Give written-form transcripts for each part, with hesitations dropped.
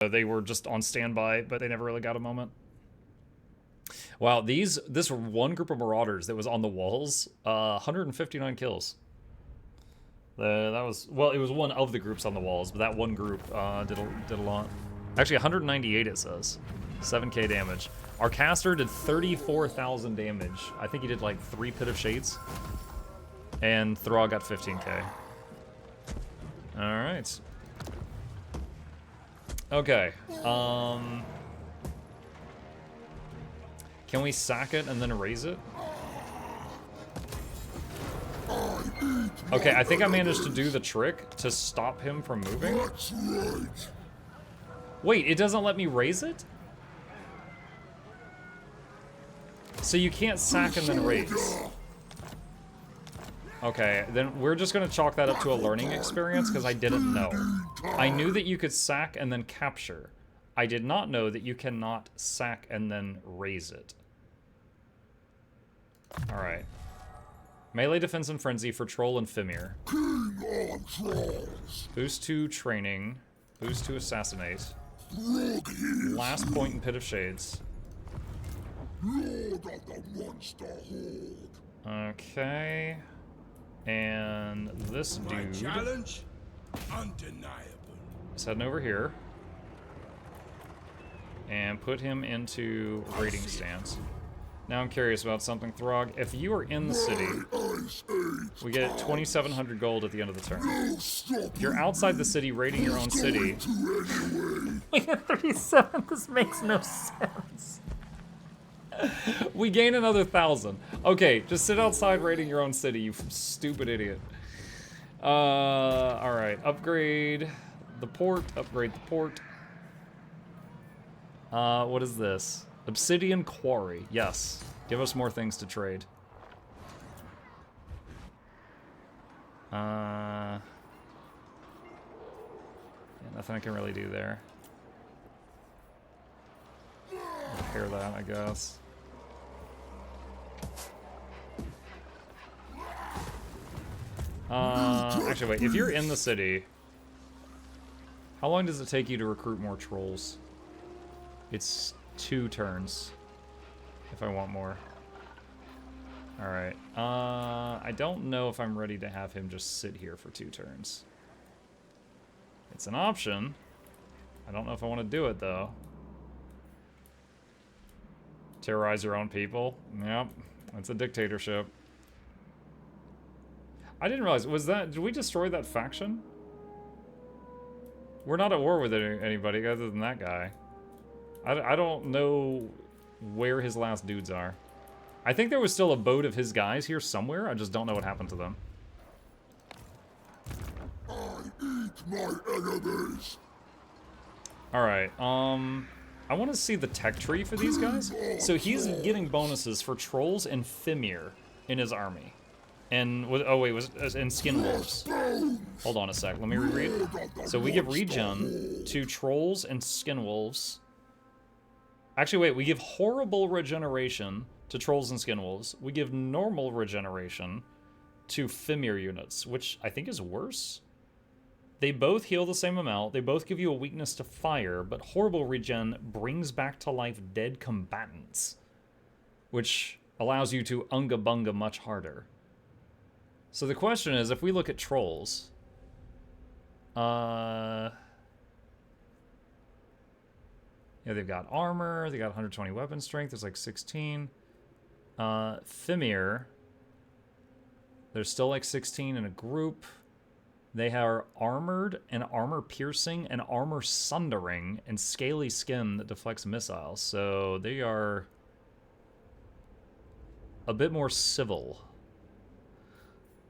they were just on standby, but they never really got a moment. Wow, this one group of Marauders that was on the walls, 159 kills. That was, well, it was one of the groups on the walls, but that one group did a lot. Actually, 198 it says. 7k damage. Our caster did 34,000 damage. I think he did like 3 Pit of Shades. And Throgg got 15k. Alright. Okay. Can we sack it and then raise it? Okay, I think I managed to do the trick to stop him from moving. Wait, it doesn't let me raise it? So you can't sack and then raise. Okay, then we're just gonna chalk that up to a learning experience because I didn't know. I knew that you could sack and then capture. I did not know that you cannot sack and then raise it. Alright. Melee defense and frenzy for troll and Fimir. Boost to training. Boost to assassinate. Last point in Pit of Shades. Okay. And this dude challenge undeniable. is heading over here. And put him into raiding stance. Now I'm curious about something, Throgg. If you are in the city, we get 2,700 gold at the end of the turn. If you're outside the city, raiding your own city. We get 37. This makes no sense. We gain another 1,000. Okay, just sit outside raiding your own city, you stupid idiot. Alright. Upgrade the port. Upgrade the port. What is this? Obsidian Quarry. Yes. Give us more things to trade. Yeah, nothing I can really do there. Repair that, I guess. Actually, wait. If you're in the city, how long does it take you to recruit more trolls? It's 2 turns. If I want more. Alright. I don't know if I'm ready to have him just sit here for 2 turns. It's an option. I don't know if I want to do it, though. Terrorize your own people? Yep. That's a dictatorship. I didn't realize, did we destroy that faction? We're not at war with anybody other than that guy. I don't know where his last dudes are. I think there was still a boat of his guys here somewhere. I just don't know what happened to them. I eat my enemies. Alright, I want to see the tech tree for these guys. So he's getting bonuses for trolls and Fimir in his army. And, oh wait, and skin wolves. Hold on a sec, let me reread. So we give regen to trolls and skin wolves. Actually, wait, we give horrible regeneration to trolls and skin wolves. We give normal regeneration to Fimir units, which I think is worse. They both heal the same amount. They both give you a weakness to fire, but horrible regen brings back to life dead combatants, which allows you to unga bunga much harder. So the question is, if we look at trolls, yeah, they've got armor, they got 120 weapon strength, there's like 16. Fimir, there's still like 16 in a group. They are armored and armor piercing and armor sundering and scaly skin that deflects missiles. So they are a bit more civil.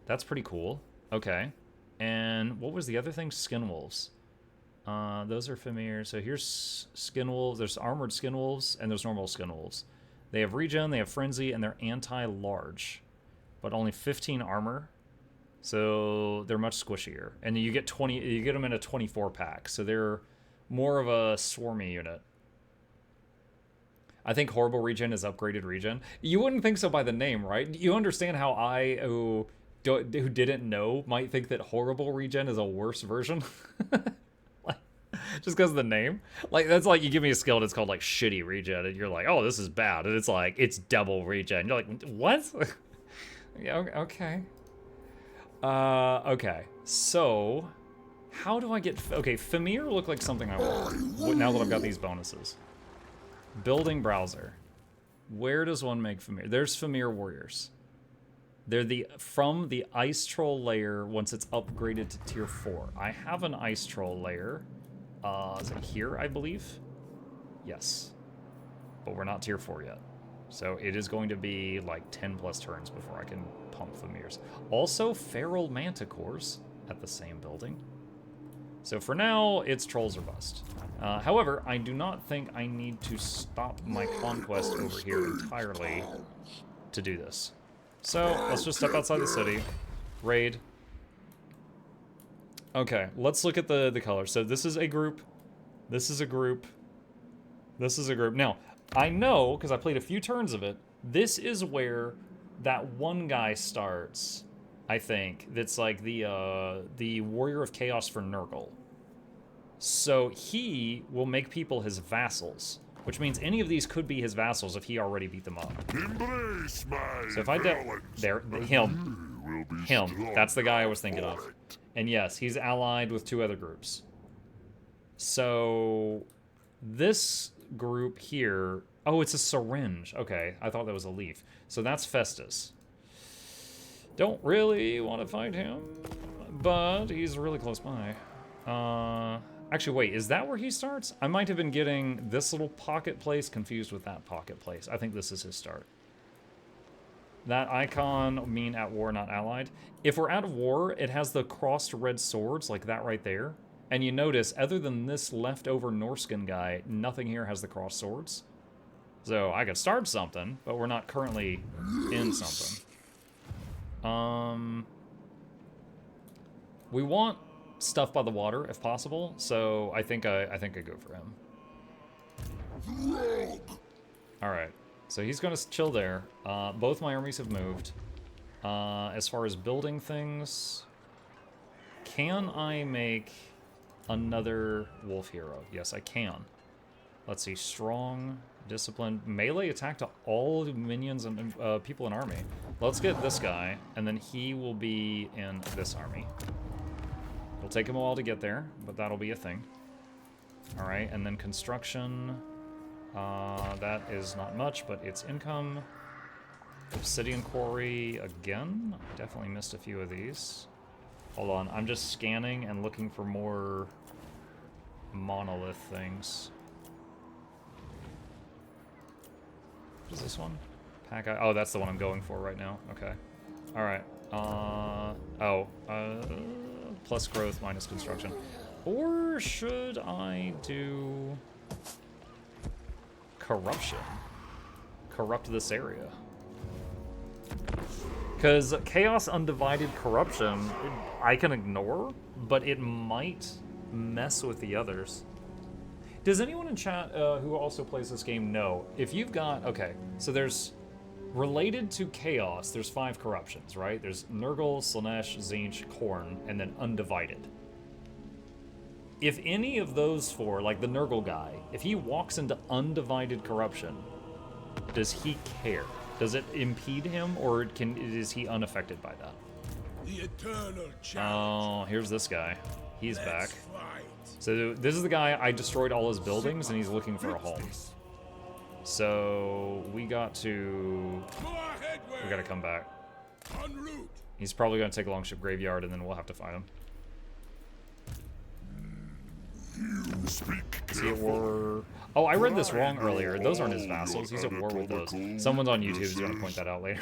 That's pretty cool. Okay. And what was the other thing? Skin wolves. Those are Fimir. So here's skin wolves. There's armored skin wolves and there's normal skin wolves. They have regen, they have frenzy, and they're anti-large, but only 15 armor. So they're much squishier. And you get them in a 24 pack. So they're more of a swarmy unit. I think horrible regen is upgraded regen. You wouldn't think so by the name, right? You understand how I, who didn't know, might think that horrible regen is a worse version? Just because of the name. Like, that's like you give me a skill and it's called, like, shitty regen, and you're like, oh, this is bad. And it's like, it's double regen. You're like, what? Yeah, okay. Okay. So, how do I get... Okay, Famir looked like something I want, now that I've got these bonuses. Building browser. Where does one make Famir? There's Famir warriors. They're from the ice troll layer once it's upgraded to tier 4. I have an ice troll layer. Is it here, I believe? Yes. But we're not tier 4 yet. So it is going to be like 10 plus turns before I can pump Famirs. Also, feral manticores at the same building. So for now, it's trolls or bust. However, I do not think I need to stop my conquest over here entirely to do this. So, let's just step outside the city. Raid. Okay, let's look at the colors. So this is a group. This is a group. This is a group. Now, I know, because I played a few turns of it, this is where that one guy starts, I think. That's like the Warrior of Chaos for Nurgle. So he will make people his vassals. Which means any of these could be his vassals if he already beat them up. So if I him. That's the guy I was thinking of. And yes, he's allied with 2 other groups. So this group here... Oh, it's a syringe. Okay, I thought that was a leaf. So that's Festus. Don't really want to fight him, but he's really close by. Actually, wait, is that where he starts? I might have been getting this little pocket place confused with that pocket place. I think this is his start. That icon mean at war, not allied. If we're at war, it has the crossed red swords, like that right there. And you notice, other than this leftover Norskin guy, nothing here has the crossed swords. So I could start something, but we're not currently in something. We want stuff by the water if possible, so I think I go for him. All right, so he's gonna chill there. Both my armies have moved. As far as building things, can I make another wolf hero? Yes, I can. Let's see, strong, disciplined, melee attack to all minions and people in army. Let's get this guy, and then he will be in this army. It'll take him a while to get there, but that'll be a thing. All right, and then construction. That is not much, but it's income. Obsidian quarry again. Definitely missed a few of these. Hold on, I'm just scanning and looking for more monolith things. What is this one? Pack. Oh, that's the one I'm going for right now. Okay. All right. Plus growth minus construction. Or should I do corruption? Corrupt this area. Because Chaos Undivided Corruption, I can ignore, but it might mess with the others. Does anyone in chat who also plays this game know, if you've got, okay, so there's, related to Chaos, there's 5 corruptions, right? There's Nurgle, Slaanesh, Tzeentch, Khorne, and then Undivided. If any of those 4, like the Nurgle guy, if he walks into Undivided Corruption, does he care? Does it impede him, or is he unaffected by that? The eternal challenge. Oh, here's this guy. He's back. Fight. So this is the guy, I destroyed all his buildings, and he's looking for a home. So we got to come back. He's probably gonna take Longship Graveyard, and then we'll have to fight him. Is he at war? Oh, I read this wrong earlier. Those aren't his vassals. He's at war with those. Someone's on YouTube is gonna point that out later.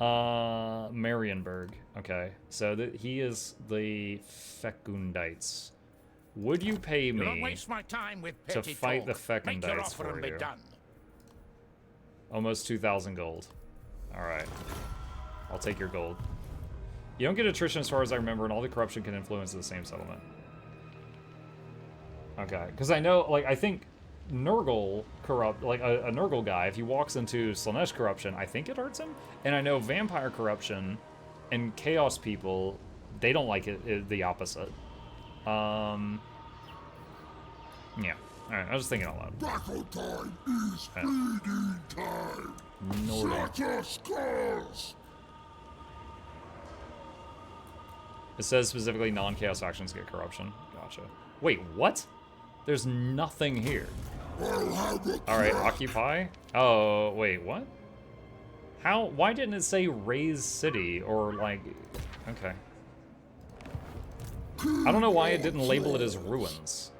Marienburg. Okay, so he is the Fecundites. Would you pay me to fight the Fecundites for you? Almost 2,000 gold. All right, I'll take your gold. You don't get attrition as far as I remember, and all the corruption can influence the same settlement. Okay, because I know, like, I think Nurgle corrupt, like a Nurgle guy, if he walks into Slaanesh corruption, I think it hurts him. And I know vampire corruption and chaos people, they don't like it the opposite. Yeah. Alright, I was just thinking out loud. Battle time is feeding time. Nordic. Set us course. It says specifically non-chaos factions get corruption. Gotcha. Wait, what? There's nothing here. Alright, occupy? Oh, wait, what? How? Why didn't it say raise city or like... Okay. I don't know why it didn't label it as ruins.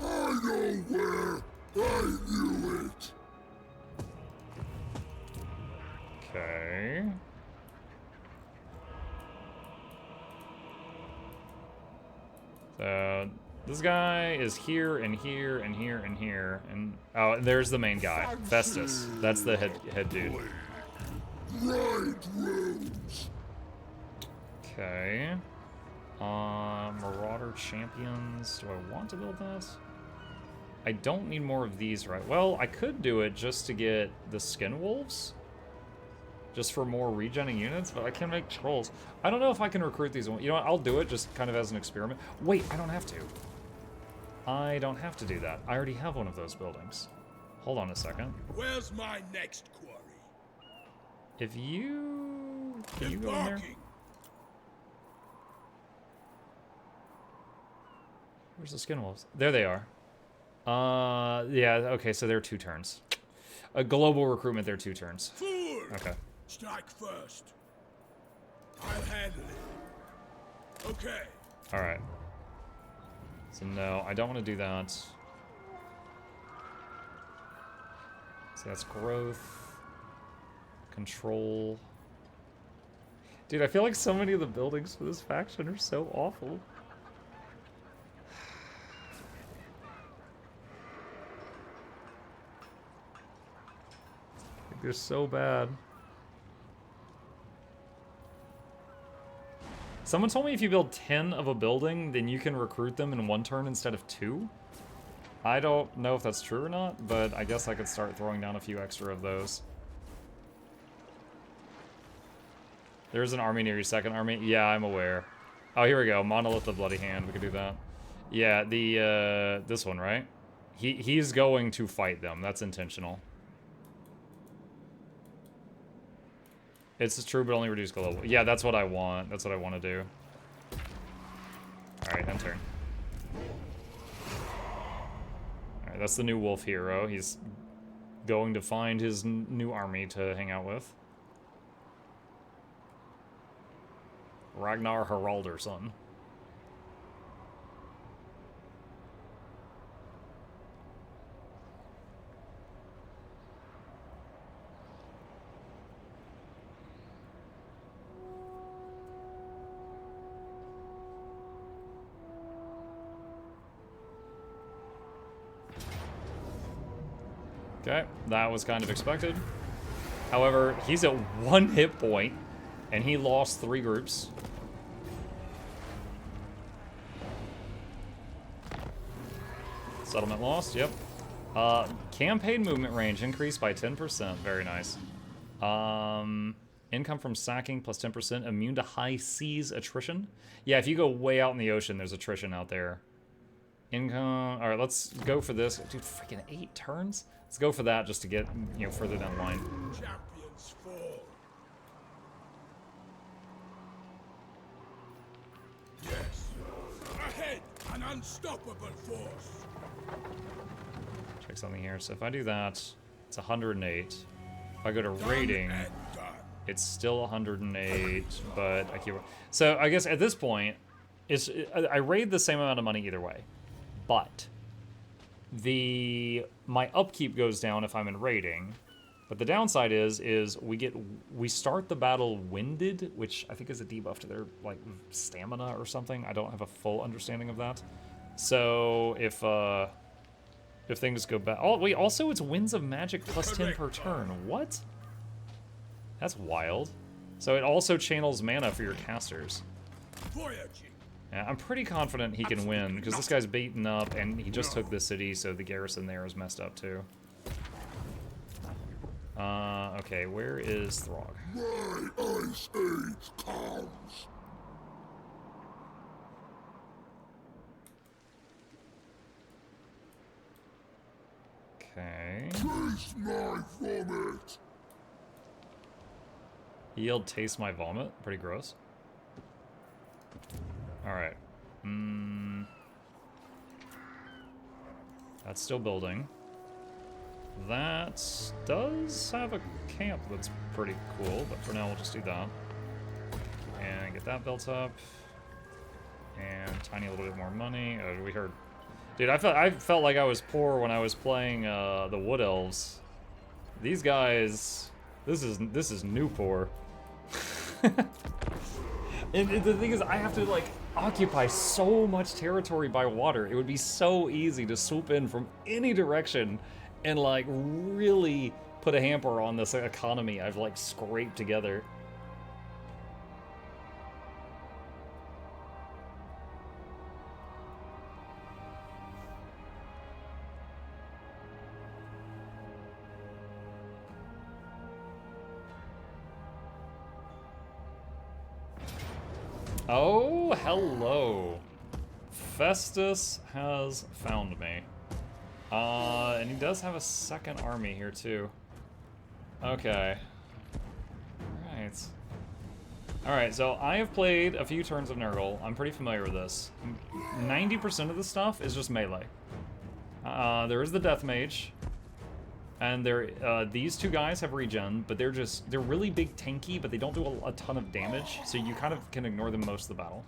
I know where. I knew it. Okay. So this guy is here and here and here and here and oh, there's the main guy, Festus. That's the head dude. Right rooms. Okay. Marauder champions. Do I want to build this? I don't need more of these, right? Well, I could do it just to get the skin wolves. Just for more regenning units, but I can make trolls. I don't know if I can recruit these ones. You know what? I'll do it just kind of as an experiment. Wait, I don't have to. I don't have to do that. I already have one of those buildings. Hold on a second. Where's my next quarry? If you... Can you go in there? Where's the skin wolves? There they are. Yeah, okay, so they're 2 turns. A global recruitment, they're 2 turns. Fool! Okay. Strike first. I'll handle it. Okay. Alright. So no, I don't want to do that. So that's growth. Control. Dude, I feel like so many of the buildings for this faction are so awful. Like, they're so bad. Someone told me if you build 10 of a building, then you can recruit them in 1 turn instead of 2. I don't know if that's true or not, but I guess I could start throwing down a few extra of those. There's an army near your second army. Yeah, I'm aware. Oh, here we go. Monolith of Bloody Hand. We could do that. Yeah, the, this one, right? He's going to fight them. That's intentional. It's true, but only reduce global. Yeah, that's what I want. That's what I want to do. Alright, end turn. Alright, that's the new wolf hero. He's going to find his new army to hang out with. Ragnar Haraldarsson. Okay, that was kind of expected. However, he's at 1 hit point, and he lost 3 groups. Settlement lost, yep. Campaign movement range increased by 10%, very nice. Income from sacking plus 10%, immune to high seas attrition. Yeah, if you go way out in the ocean, there's attrition out there. Income, all right, let's go for this. Dude, freaking 8 turns? Let's go for that just to get, you know, further down the line. Champions fall. Yes. Ahead, an unstoppable force. Check something here. So if I do that, it's 108. If I go to rating, it's still 108, but I keep... So I guess at this point, I raid the same amount of money either way, but my upkeep goes down if I'm in raiding. But the downside is we start the battle winded, which I think is a debuff to their like stamina or something. I don't have a full understanding of that. So if things go bad, oh wait, also it's winds of magic plus 10 per turn. What? That's wild. So it also channels mana for your casters. Yeah, I'm pretty confident he can win because this guy's beaten up and he just took this city, so the garrison there is messed up too. Okay, where is Throgg? My ice age comes. Okay. Taste my vomit. He yelled, taste my vomit? Pretty gross. Alright. That's still building. That does have a camp that's pretty cool, but for now we'll just do that. And get that built up. And tiny little bit more money. Oh, we heard... Dude, I felt like I was poor when I was playing the Wood Elves. These guys... This is new poor. And the thing is, I have to, like, occupy so much territory by water. It would be so easy to swoop in from any direction and, like, really put a hamper on this economy I've, like, scraped together. Oh, hello. Festus has found me. And he does have a second army here, too. Okay. Alright. Alright, so I have played a few turns of Nurgle. I'm pretty familiar with this. 90% of the stuff is just melee. There is the Death Mage. And these two guys have regen, but they're really big tanky, but they don't do a ton of damage, so you kind of can ignore them most of the battle.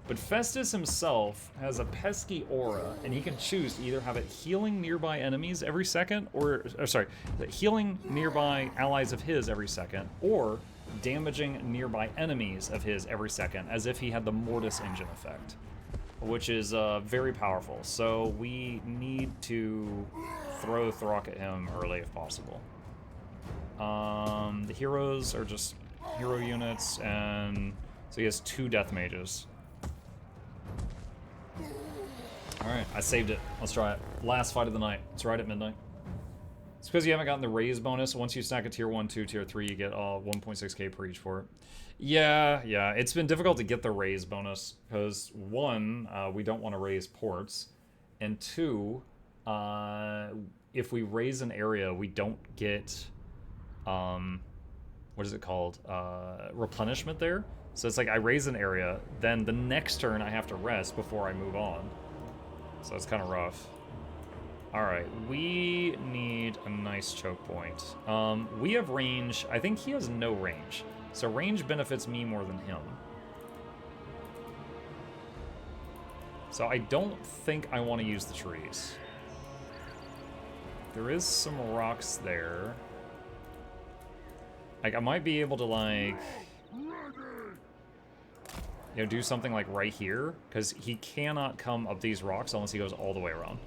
But Festus himself has a pesky aura, and he can choose to either have it healing nearby enemies every second, or sorry, healing nearby allies of his every second, or damaging nearby enemies of his every second, as if he had the Mortis engine effect, which is very powerful. So we need to throw Throgg at him early if possible. The heroes are just hero units, and so he has 2 Death Mages. Alright, I saved it. Let's try it. Last fight of the night. It's right at midnight. It's because you haven't gotten the raise bonus. Once you stack a tier 1, 2, tier 3, you get 1.6k per each for it. Yeah, it's been difficult to get the raise bonus, because 1, we don't want to raise ports, and 2, if we raise an area, we don't get, what is it called, replenishment there. So it's like I raise an area, then the next turn I have to rest before I move on. So it's kind of rough. Alright, we need a nice choke point. We have range. I think he has no range. So range benefits me more than him. So I don't think I want to use the trees. There is some rocks there. Like, I might be able to, like, you know, do something like right here, because he cannot come up these rocks unless he goes all the way around.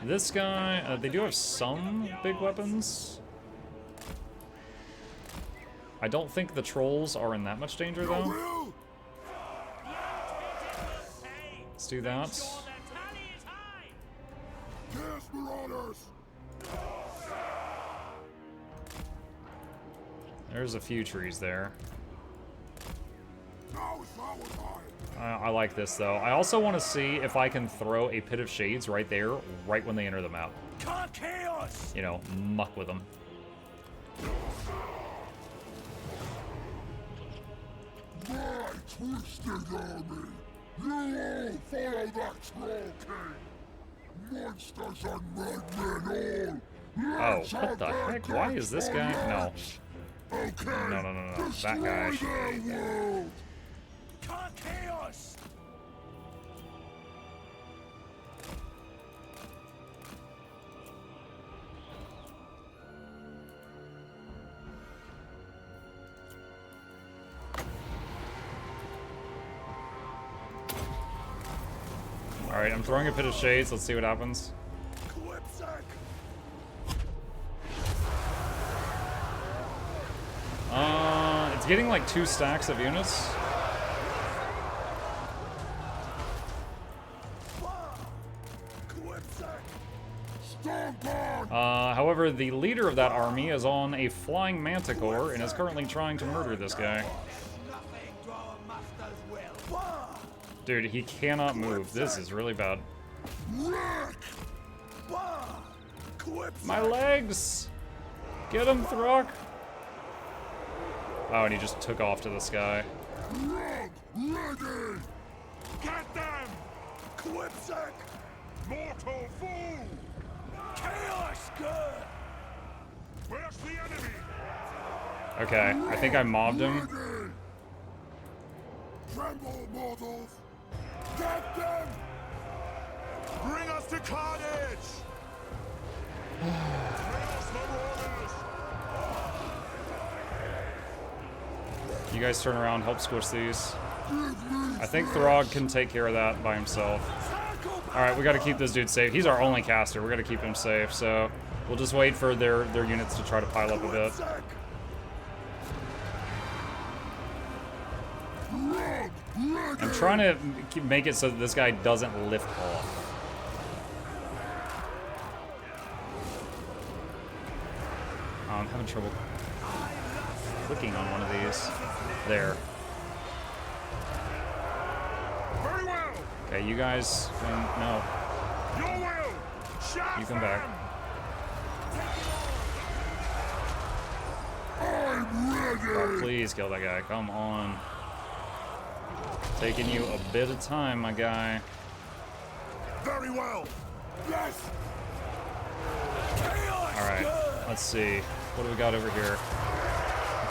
This guy, they do have some big weapons. I don't think the trolls are in that much danger, though. Let's do that. There's a few trees there. I like this, though. I also want to see if I can throw a Pit of Shades right there, right when they enter the map. You know, muck with them. My twisted army! You all follow that troll king! Monsters and madmen all! Oh, what the heck? Why is this guy? No. Okay. No. That guy should be. Chaos! Alright, I'm throwing a Pit of Shades. Let's see what happens. It's getting like 2 stacks of units. However, the leader of that army is on a flying manticore and is currently trying to murder this guy. Dude, he cannot move. This is really bad. My legs! Get him, Throgg! Oh, and he just took off to the sky. Ready! Get them! Quipsack! Mortal fool! Chaos good! Where's the enemy? Okay, I think I mobbed him. Ready! Tremble, mortals! Get them! Bring us to carnage! Chaos marauders! You guys turn around, help squish these. I think Throgg can take care of that by himself. Alright, we gotta keep this dude safe. He's our only caster. We're gonna keep him safe, so we'll just wait for their units to try to pile up a bit. I'm trying to make it so that this guy doesn't lift off. I'm having trouble clicking on one of these. There. Very well! Okay, you guys, no. Your will! You come back. I'm ready! Oh, please kill that guy. Come on. Taking you a bit of time, my guy. Very well! Yes! Alright, let's see. What do we got over here?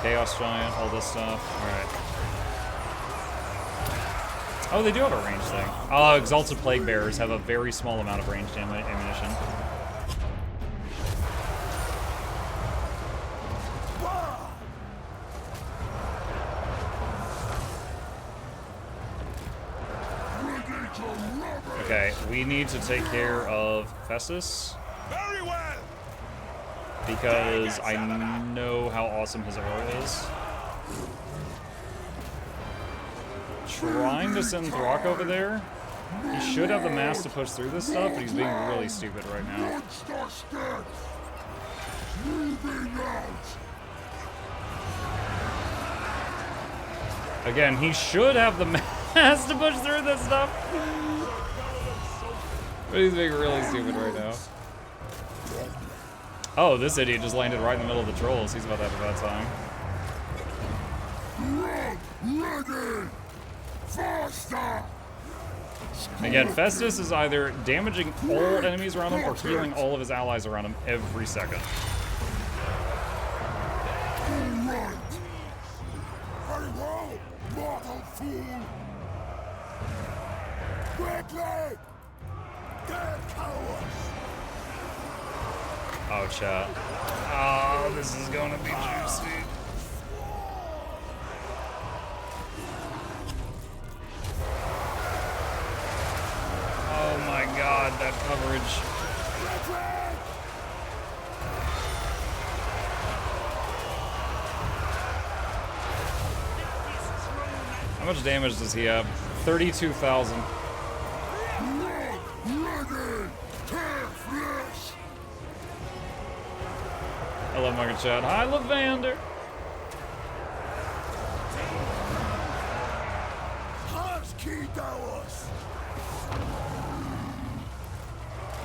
Chaos Giant, all this stuff. Alright. Oh, they do have a range thing. Oh, Exalted Plague Bearers have a very small amount of ranged ammunition. Okay, we need to take care of Festus. Very well! Because I know how awesome his aura is. Trying to send Throgg over there. He should have the mass to push through this stuff, but he's being really stupid right now. Monster steps! Moving out! Again, he should have the mass to push through this stuff. But he's being really stupid right now. Oh, this idiot just landed right in the middle of the trolls. He's about to have a bad time. Ready! Faster! Again, Festus is either damaging all enemies around him or healing all of his allies around him every second. Alright! Very well, mortal fool! Quickly! Dead cowards! Oh, chat. Oh, this is gonna be juicy. Oh my god, that coverage. How much damage does he have? 32,000. Hello, Market Chat. Hi, Lavander.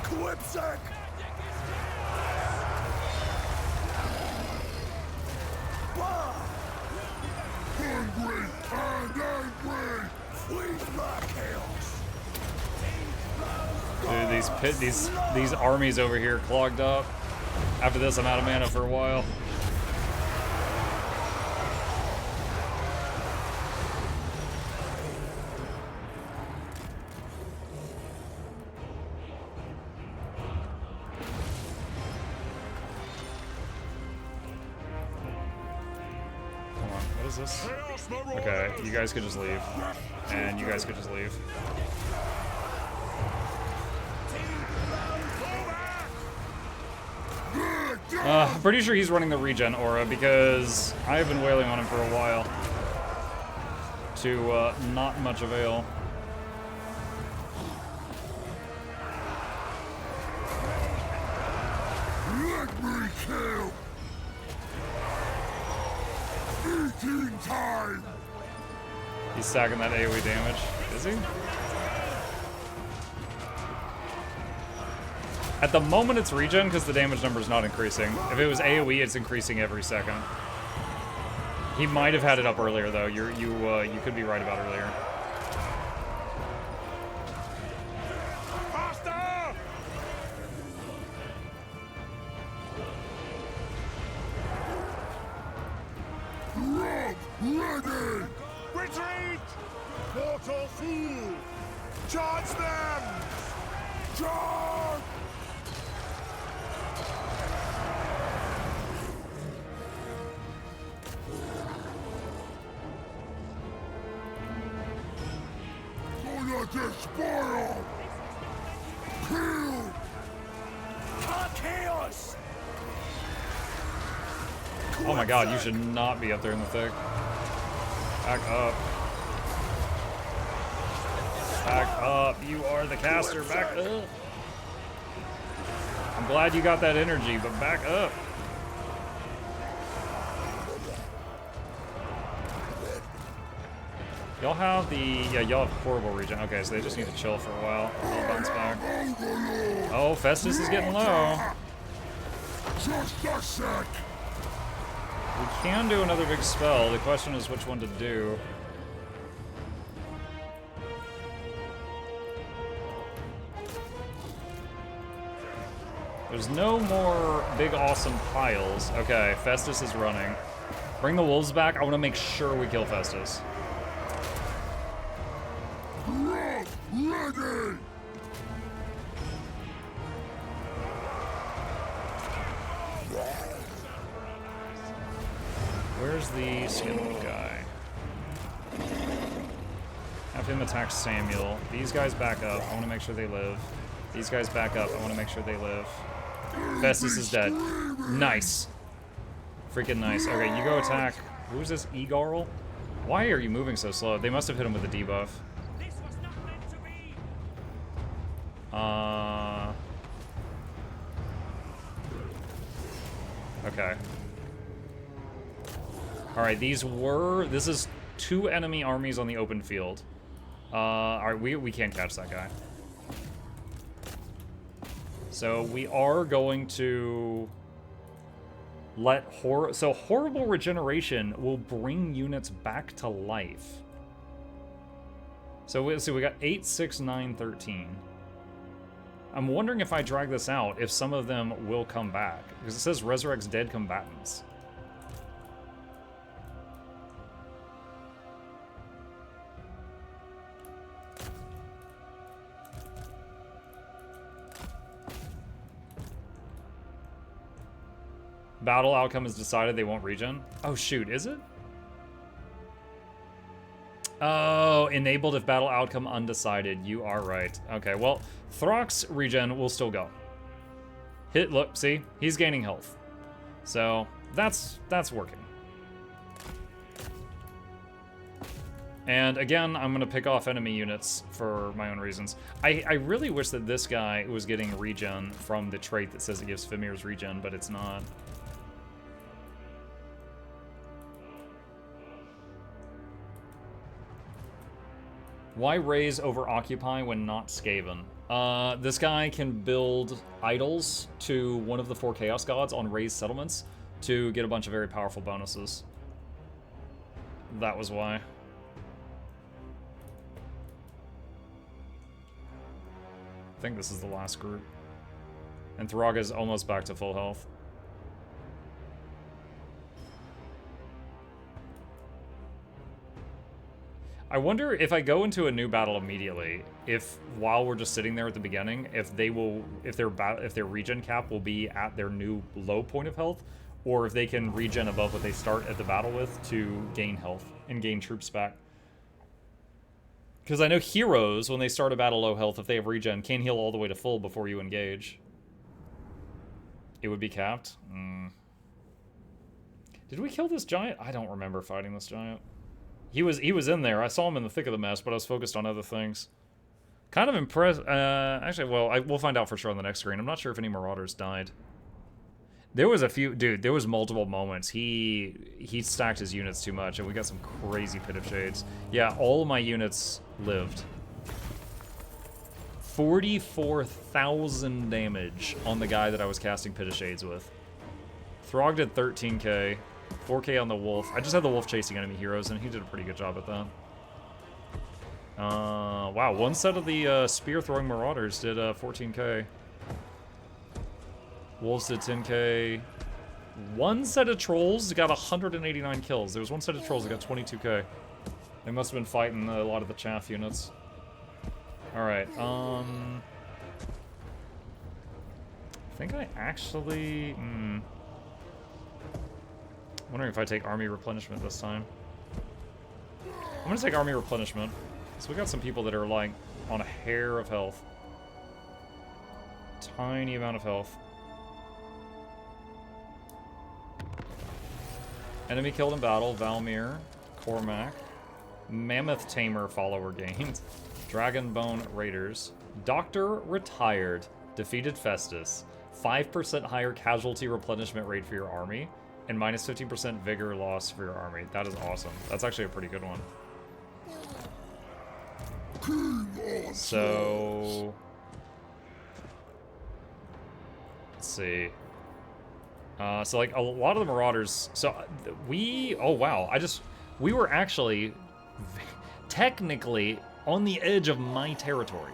Quipsack! Hungry and angry! Please my chaos! Dude, these armies over here clogged up. After this, I'm out of mana for a while. Hold on, what is this? Okay, you guys could just leave. And you guys could just leave. I'm pretty sure he's running the regen aura because I have been wailing on him for a while. To not much avail. Let me kill! Eating time! He's stacking that AoE damage. Is he? At the moment it's regen because the damage number is not increasing. If it was AoE, it's increasing every second. He might have had it up earlier though. You could be right about earlier. Faster! Throgg, ready! Retreat! Mortal fool! Charge them! Charge! Gonna despoil! Kill! Chaos! Oh my god, you should not be up there in the thick. Back up. Back up. You are the caster. Back up. I'm glad you got that energy, but back up. Y'all have the... Yeah, y'all have horrible regen. Okay, so they just need to chill for a while. I'll bounce back. Oh, Festus is getting low. Just a sec! We can do another big spell. The question is which one to do. There's no more big awesome piles. Okay, Festus is running. Bring the wolves back. I want to make sure we kill Festus. Throgg, ready! Where's the skin wolf guy? Have him attack Samuel. These guys back up. I want to make sure they live. These guys back up. I want to make sure they live. Festus is dead. Nice. Freaking nice. Okay, you go attack. Who's this? Egarl? Why are you moving so slow? They must have hit him with a debuff. Okay. Alright, this is 2 enemy armies on the open field. Alright, we can't catch that guy. So we are going to let horrible regeneration will bring units back to life. So we got 8, 6, 9, 13. I'm wondering if I drag this out, if some of them will come back. Because it says resurrects dead combatants. Battle outcome is decided, they won't regen. Oh shoot, is it? Oh, enabled if battle outcome undecided. You are right. Okay, well, Throgg's regen will still go. Hit, look, see? He's gaining health. So, that's working. And again, I'm gonna pick off enemy units for my own reasons. I really wish that this guy was getting regen from the trait that says it gives Fimir's regen, but it's not. Why raise over occupy when not Skaven? This guy can build idols to one of the 4 Chaos Gods on raised settlements to get a bunch of very powerful bonuses. That was why. I think this is the last group. And Throgg is almost back to full health. I wonder if I go into a new battle immediately, if while we're just sitting there at the beginning, if their regen cap will be at their new low point of health, or if they can regen above what they start at the battle with to gain health and gain troops back. Because I know heroes, when they start a battle low health, if they have regen, can heal all the way to full before you engage. It would be capped? Did we kill this giant? I don't remember fighting this giant. He was in there. I saw him in the thick of the mess, but I was focused on other things. Kind of impressed. Actually, well, we'll find out for sure on the next screen. I'm not sure if any Marauders died. There was a few, dude, there was multiple moments. He stacked his units too much, and we got some crazy Pit of Shades. Yeah, all of my units lived. 44,000 damage on the guy that I was casting Pit of Shades with. Throgg did 13k, 4k on the wolf. I just had the wolf chasing enemy heroes, and he did a pretty good job at that. Wow, one set of the spear throwing marauders did 14k. Wolves did 10k. One set of trolls got 189 kills. There was one set of trolls that got 22k. They must have been fighting a lot of the chaff units. Alright, I think I actually... wondering if I take army replenishment this time. I'm gonna take army replenishment. So we got some people that are like on a hair of health. Tiny amount of health. Enemy killed in battle, Valmir, Cormac, Mammoth Tamer follower gained, Dragonbone Raiders, Doctor retired, defeated Festus, 5% higher casualty replenishment rate for your army, and minus 15% vigor loss for your army. That is awesome. That's actually a pretty good one. So, let's see. So like a lot of the marauders, so oh wow, we were actually technically on the edge of my territory.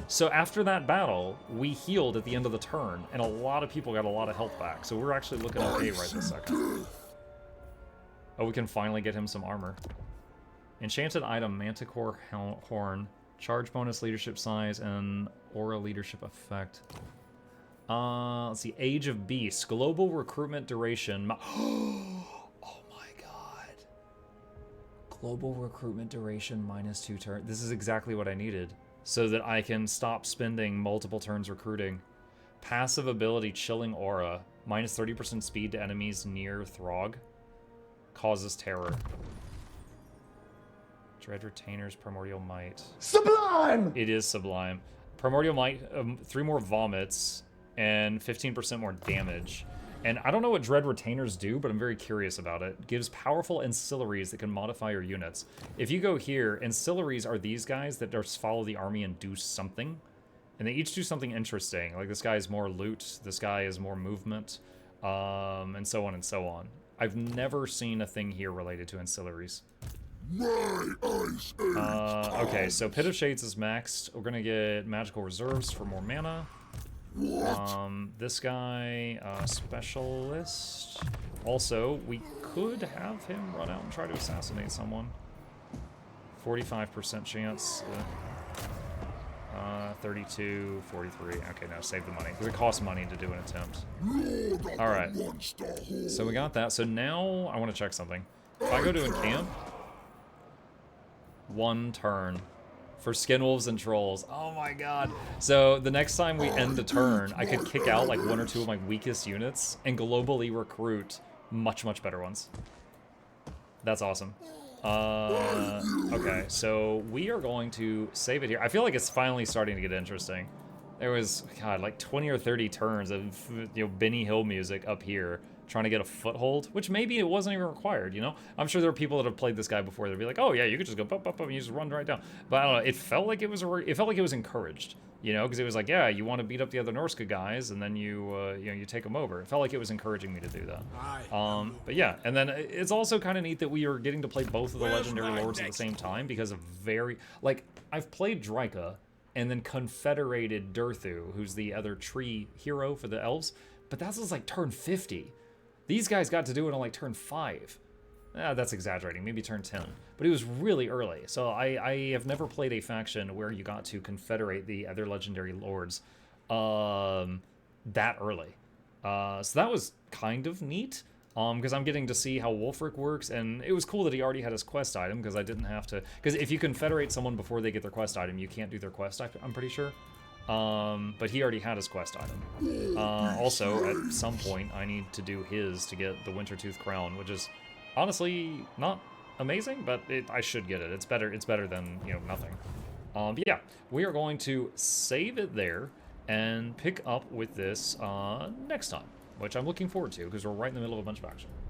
So after that battle, we healed at the end of the turn, and a lot of people got a lot of health back. So we're actually looking okay right this second. Oh, we can finally get him some armor. Enchanted item, Manticore Horn, charge bonus leadership size, and aura leadership effect. Let's see, Age of Beasts, global recruitment duration. Oh my god. Global recruitment duration minus 2 turns. This is exactly what I needed, so that I can stop spending multiple turns recruiting. Passive ability, Chilling Aura, minus 30% speed to enemies near Throgg. Causes terror. Dread Retainer's Primordial Might. Sublime! It is sublime. Primordial Might, 3 more vomits, and 15% more damage. And I don't know what Dread Retainers do, but I'm very curious about it. Gives powerful ancillaries that can modify your units. If you go here, ancillaries are these guys that just follow the army and do something. And they each do something interesting. Like this guy is more loot, this guy is more movement, and so on and so on. I've never seen a thing here related to ancillaries. Okay, so Pit of Shades is maxed. We're gonna get magical reserves for more mana. This guy, specialist. Also, we could have him run out and try to assassinate someone. 45% chance. 32, 43. Okay, now save the money, because it costs money to do an attempt. Alright. So we got that. So now I want to check something. If I go to encamp, 1 turn. For Skinwolves and Trolls. Oh my god. So the next time we end the turn, I could kick out like 1 or 2 of my weakest units and globally recruit much, much better ones. That's awesome. Okay, so we are going to save it here. I feel like it's finally starting to get interesting. There was, god, like 20 or 30 turns of, you know, Benny Hill music up here, trying to get a foothold, which maybe it wasn't even required, you know? I'm sure there are people that have played this guy before that'd be like, oh yeah, you could just go bop, bop, bop, and you just run right down. But I don't know, it felt like it was encouraged, you know, because it was like, yeah, you want to beat up the other Norska guys, and then you know, you take them over. It felt like it was encouraging me to do that. But yeah, and then it's also kind of neat that we are getting to play both of the legendary lords at the same time, because of like, I've played Draika, and then Confederated Durthu, who's the other tree hero for the elves, but that was like turn 50. These guys got to do it on like turn 5. That's exaggerating, maybe turn 10. But it was really early. So I have never played a faction where you got to confederate the other legendary lords that early. So that was kind of neat, because I'm getting to see how Wulfric works, and it was cool that he already had his quest item, because I didn't have to... Because if you confederate someone before they get their quest item, you can't do their quest, I'm pretty sure. But he already had his quest item. Also, at some point, I need to do his to get the Wintertooth Crown, which is honestly not amazing, but I should get it. It's better than, you know, nothing. But yeah, we are going to save it there and pick up with this next time. which I'm looking forward to because we're right in the middle of a bunch of action.